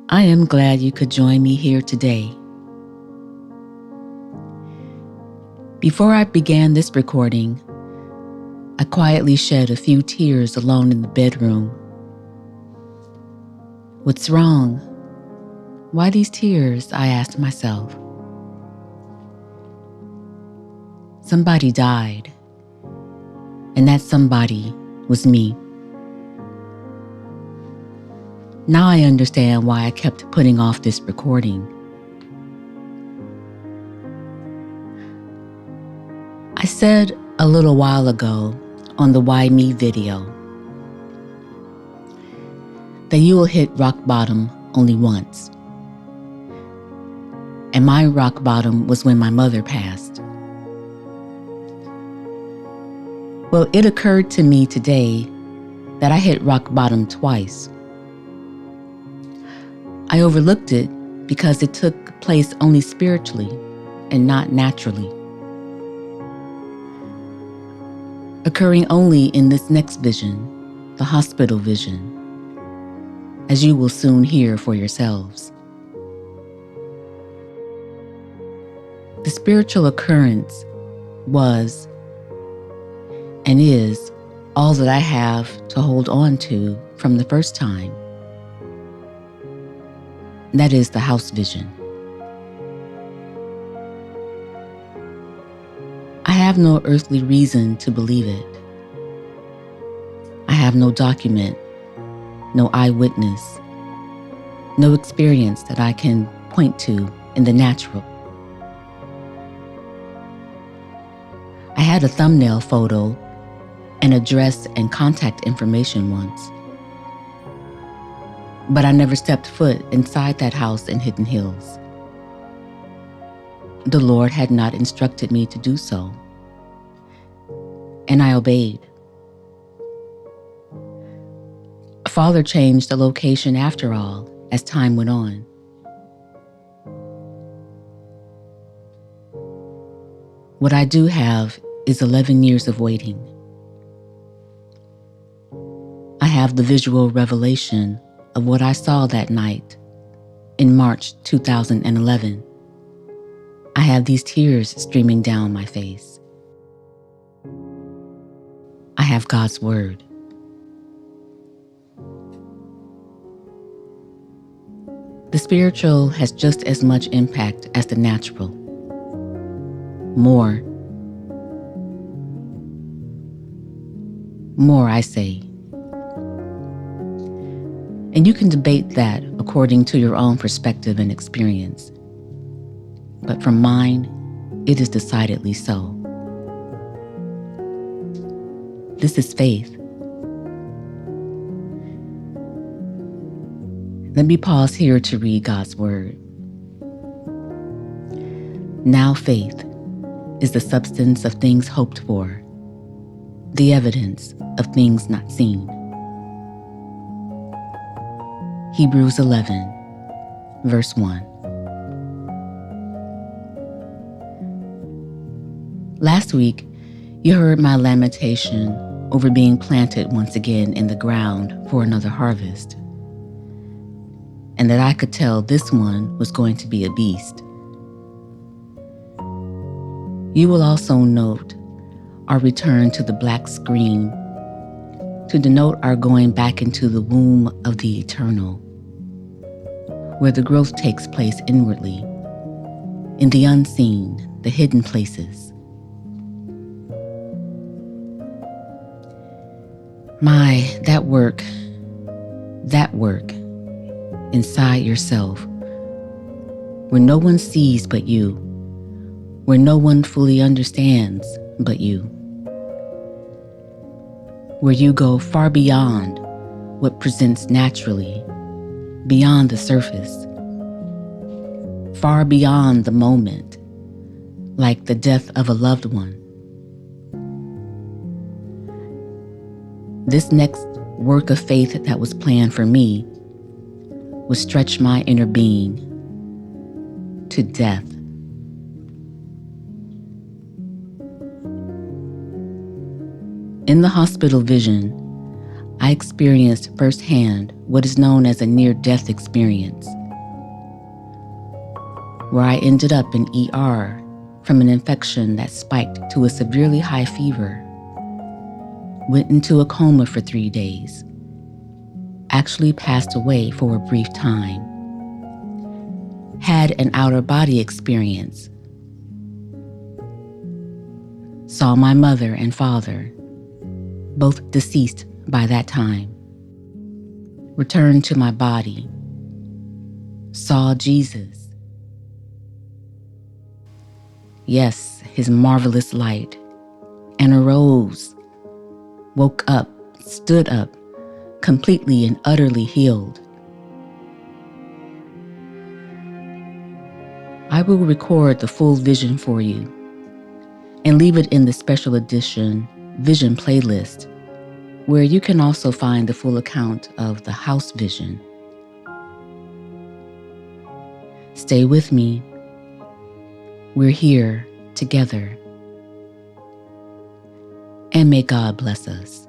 I am glad you could join me here today. Before I began this recording, I quietly shed a few tears alone in the bedroom. What's wrong? Why these tears? I asked myself. Somebody died, and that somebody was me. Now I understand why I kept putting off this recording. I said a little while ago on the Why Me video that you will hit rock bottom only once. And my rock bottom was when my mother passed. Well, it occurred to me today that I hit rock bottom twice. I overlooked it because it took place only spiritually and not naturally, occurring only in this next vision, the hospital vision, as you will soon hear for yourselves. The spiritual occurrence was and is all that I have to hold on to from the first time. That is the house vision. I have no earthly reason to believe it. I have no document, no eyewitness, no experience that I can point to in the natural. I had a thumbnail photo, an address and contact information once, but I never stepped foot inside that house in Hidden Hills. The Lord had not instructed me to do so, and I obeyed. Father changed the location after all as time went on. What I do have is 11 years of waiting. I have the visual revelation of what I saw that night in March 2011. I have these tears streaming down my face. I have God's word. The spiritual has just as much impact as the natural. More, I say. And you can debate that according to your own perspective and experience. But from mine, it is decidedly so. This is faith. Let me pause here to read God's word. Now faith is the substance of things hoped for, the evidence of things not seen. Hebrews 11, verse 1. Last week, you heard my lamentation over being planted once again in the ground for another harvest, and that I could tell this one was going to be a beast. You will also note our return to the black screen to denote our going back into the womb of the eternal, where the growth takes place inwardly, in the unseen, the hidden places. That work inside yourself, where no one sees but you, where no one fully understands but you, where you go far beyond what presents naturally, beyond the surface, far beyond the moment, like the death of a loved one. This next work of faith that was planned for me would stretch my inner being to death. In the hospital vision, I experienced firsthand what is known as a near-death experience, where I ended up in ER from an infection that spiked to a severely high fever, went into a coma for 3 days, actually passed away for a brief time, had an outer body experience, saw my mother and father, both deceased by that time, returned to my body, saw Jesus. Yes, his marvelous light, and arose, woke up, stood up, completely and utterly healed. I will record the full vision for you and leave it in the special edition Vision playlist, where you can also find the full account of the house vision. Stay with me. We're here together. And may God bless us.